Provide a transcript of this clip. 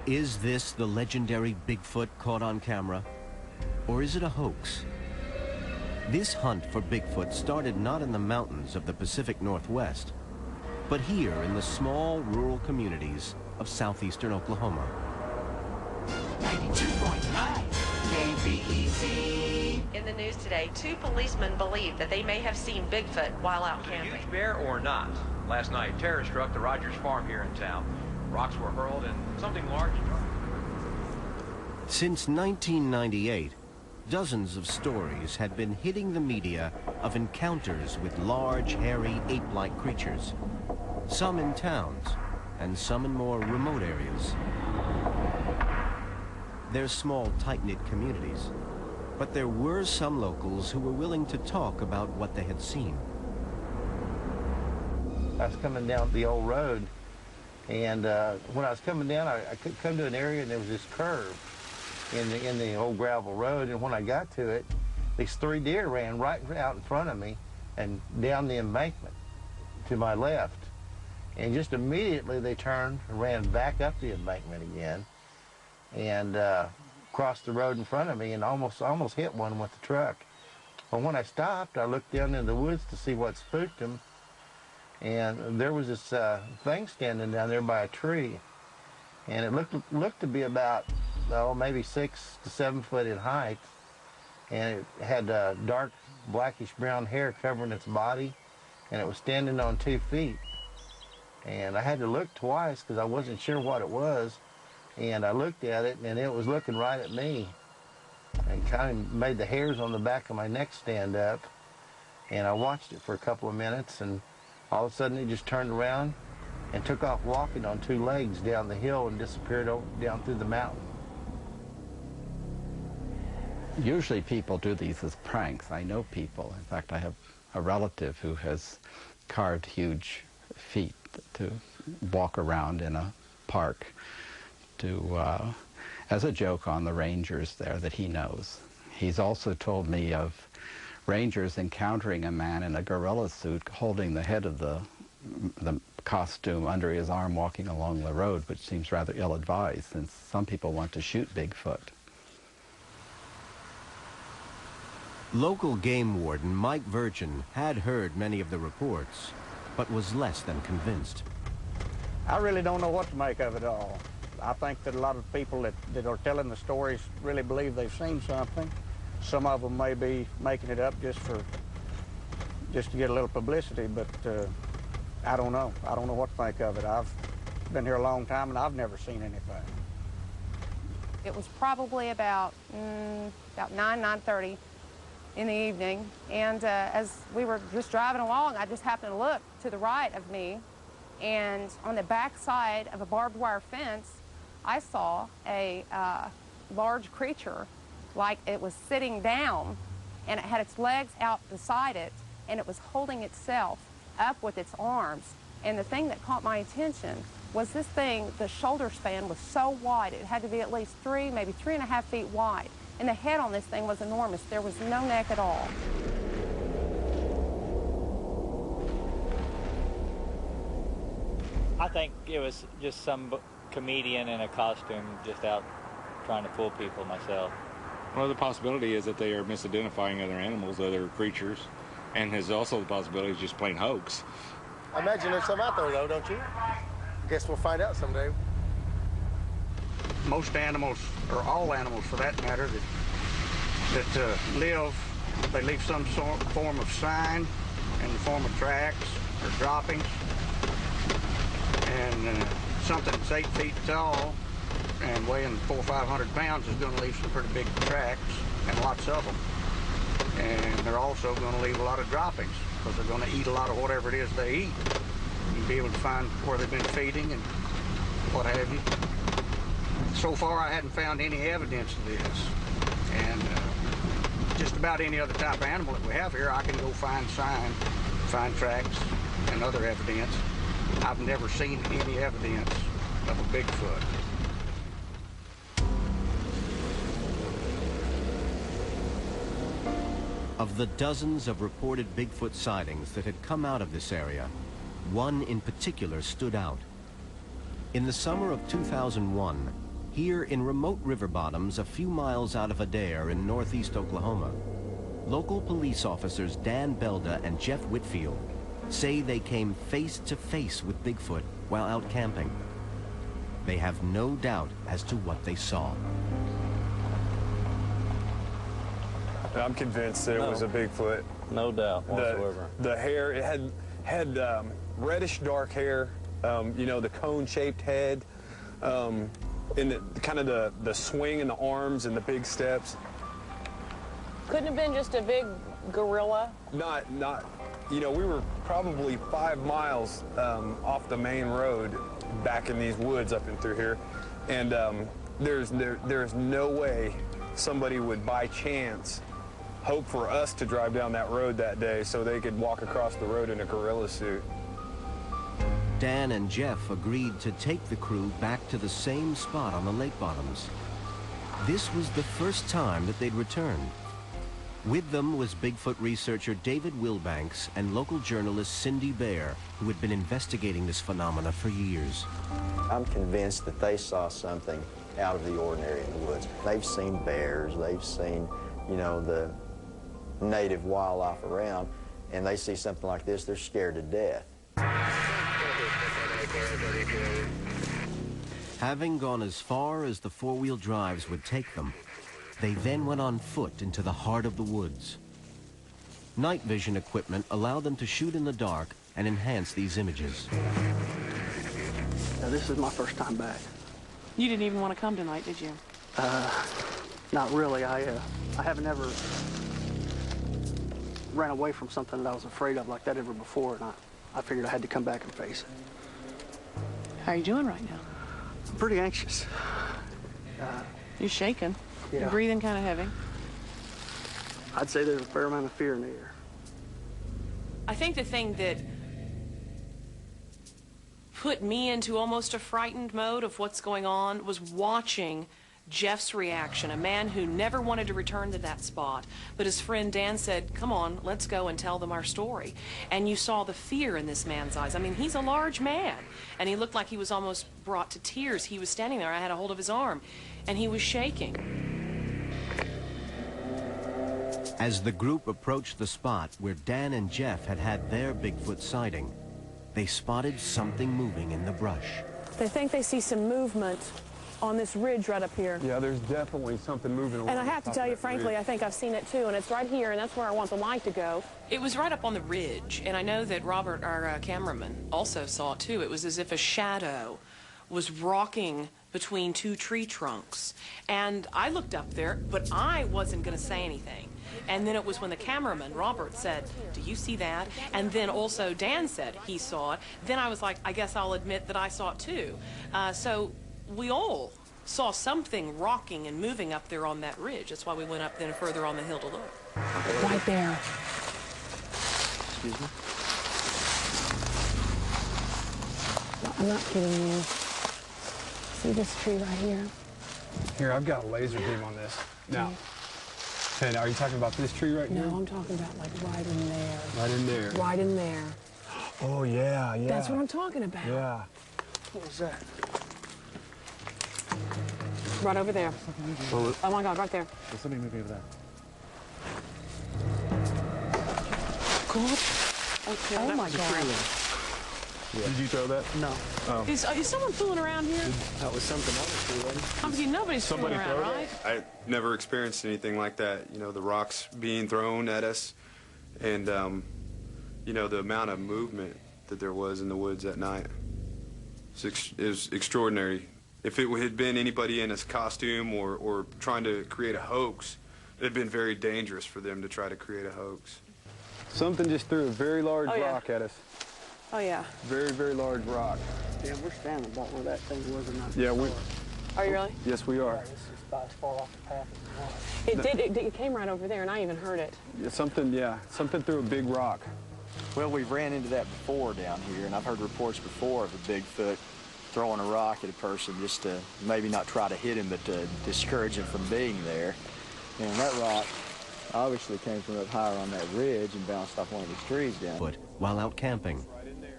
Is this the legendary Bigfoot caught on camera? Or is it a hoax? This hunt for Bigfoot started not in the mountains of the Pacific Northwest, but here in the small rural communities of southeastern Oklahoma. 92.9 KBEZ. In the news today, 2 policemen believe that they may have seen Bigfoot while out camping. A huge bear or not? Last night, terror struck the Rogers farm here in town. Rocks were hurled and something large. Since 1998, dozens of stories had been hitting the media of encounters with large, hairy, ape-like creatures. Some in towns, and some in more remote areas. They're small, tight-knit communities, but there were some locals who were willing to talk about what they had seen. I was coming down the old road, and when I was coming down, I could come to an area, and there was this curve in the old gravel road, and when I got to it, these 3 deer ran right out in front of me and down the embankment to my left. And just immediately they turned and ran back up the embankment again and crossed the road in front of me and almost hit one with the truck. But when I stopped, I looked down in the woods to see what spooked them, and there was this thing standing down there by a tree, and it looked to be about maybe 6 to 7 foot in height, and it had dark blackish brown hair covering its body, and it was standing on 2 feet. And I had to look twice because I wasn't sure what it was, and I looked at it, and it was looking right at me. It kind of made the hairs on the back of my neck stand up, and I watched it for a couple of minutes, and all of a sudden it just turned around and took off walking on 2 legs down the hill and disappeared down through the mountain. Usually people do these as pranks. I know people. In fact, I have a relative who has carved huge feet to walk around in a park as a joke on the rangers there that he knows. He's also told me of rangers encountering a man in a gorilla suit holding the head of the costume under his arm walking along the road, which seems rather ill-advised since some people want to shoot Bigfoot. Local game warden Mike Virgin had heard many of the reports, but was less than convinced. I really don't know what to make of it all. I think that a lot of people that are telling the stories really believe they've seen something. Some of them may be making it up just to get a little publicity, but I don't know. I don't know what to think of it. I've been here a long time, and I've never seen anything. It was probably about 9:30 in the evening, and as we were just driving along, I just happened to look to the right of me, and on the back side of a barbed wire fence, I saw a large creature, like it was sitting down, and it had its legs out beside it, and it was holding itself up with its arms. And the thing that caught my attention was this thing, the shoulder span was so wide, it had to be at least 3, maybe 3.5 feet wide. And the head on this thing was enormous. There was no neck at all. I think it was just some comedian in a costume just out trying to fool people myself. Well, the possibility is that they are misidentifying other animals, other creatures, and there's also the possibility it's just plain hoax. I imagine there's some out there, though, don't you? I guess we'll find out someday. Most animals, or all animals for that matter, that live, they leave some form of sign in the form of tracks or droppings. And something that's 8 feet tall and weighing 400 or 500 pounds is going to leave some pretty big tracks, and lots of them. And they're also going to leave a lot of droppings because they're going to eat a lot of whatever it is they eat. You'll be able to find where they've been feeding and what have you. So far, I hadn't found any evidence of this. And just about any other type of animal that we have here, I can go find sign, find tracks, and other evidence. I've never seen any evidence of a Bigfoot. Of the dozens of reported Bigfoot sightings that had come out of this area, one in particular stood out. In the summer of 2001, here in remote river bottoms a few miles out of Adair in northeast Oklahoma. Local police officers Dan Belda and Jeff Whitfield say they came face to face with Bigfoot while out camping. They have no doubt as to what they saw. I'm convinced that it was a Bigfoot. No doubt whatsoever. The hair, it had reddish dark hair, you know, the cone-shaped head, and kind of the swing in the arms and the big steps. Couldn't have been just a big gorilla? Not, you know, we were probably 5 miles off the main road back in these woods up and through here, and there's no way somebody would by chance hope for us to drive down that road that day so they could walk across the road in a gorilla suit. Dan and Jeff agreed to take the crew back to the same spot on the lake bottoms. This was the first time that they'd returned. With them was Bigfoot researcher David Wilbanks and local journalist Cindy Baer, who had been investigating this phenomena for years. I'm convinced that they saw something out of the ordinary in the woods. They've seen bears, they've seen, you know, the native wildlife around, and they see something like this, they're scared to death. Having gone as far as the four-wheel drives would take them, they then went on foot into the heart of the woods. Night vision equipment allowed them to shoot in the dark and enhance these images. Now, this is my first time back. You didn't even want to come tonight, did you? Not really. I haven't ever ran away from something that I was afraid of like that ever before, and I figured I had to come back and face it. How are you doing right now? I'm pretty anxious. You're shaking. Yeah. You're breathing kind of heavy. I'd say there's a fair amount of fear in the air. I think the thing that put me into almost a frightened mode of what's going on was watching Jeff's reaction, a man who never wanted to return to that spot. But his friend Dan said, come on, let's go and tell them our story. And you saw the fear in this man's eyes. I mean, he's a large man, and he looked like he was almost brought to tears. He was standing there. I had a hold of his arm, and he was shaking. As the group approached the spot where Dan and Jeff had had their Bigfoot sighting, they spotted something moving in the brush. They think they see some movement on this ridge right up here. Yeah, there's definitely something moving along. And I have to tell you, frankly, I think I've seen it too, and it's right here, and that's where I want the light to go. It was right up on the ridge, and I know that Robert, our cameraman, also saw it too. It was as if a shadow was rocking between two tree trunks. And I looked up there, but I wasn't going to say anything. And then it was when the cameraman, Robert, said, do you see that? And then also Dan said he saw it. Then I was like, I guess I'll admit that I saw it too. So we all saw something rocking and moving up there on that ridge. That's why we went up then further on the hill to look. Right there. Excuse me? I'm not kidding you. See this tree right here? Here, I've got a laser beam on this. Now, and are you talking about this tree right here? No, I'm talking about like right in there. Right in there. Right in there. Oh, yeah, yeah. That's what I'm talking about. Yeah. What was that? Right over there. Well, Oh my God, right there. There's something moving over there. God. Okay. Oh my God. yeah. Did you throw that? No. Oh. Is someone fooling around here? That was something else, wasn't it? I'm thinking nobody's fooling around, right? I never experienced anything like that. You know, the rocks being thrown at us, and you know, the amount of movement that there was in the woods that night. It was extraordinary. If it had been anybody in a costume or trying to create a hoax, it had been very dangerous for them to try to create a hoax. Something just threw a very large Oh, yeah. rock at us. Oh yeah. Very, very large rock. Yeah, we're standing about where that thing was or not. Yeah, we. Are you really? Yes, we are. This is about as far off the path as it was. It came right over there, and I even heard it. Yeah, something threw a big rock. Well, we've ran into that before down here, and I've heard reports before of a Bigfoot throwing a rock at a person just to maybe not try to hit him, but to discourage him from being there. And that rock obviously came from up higher on that ridge and bounced off one of the trees down. While out camping,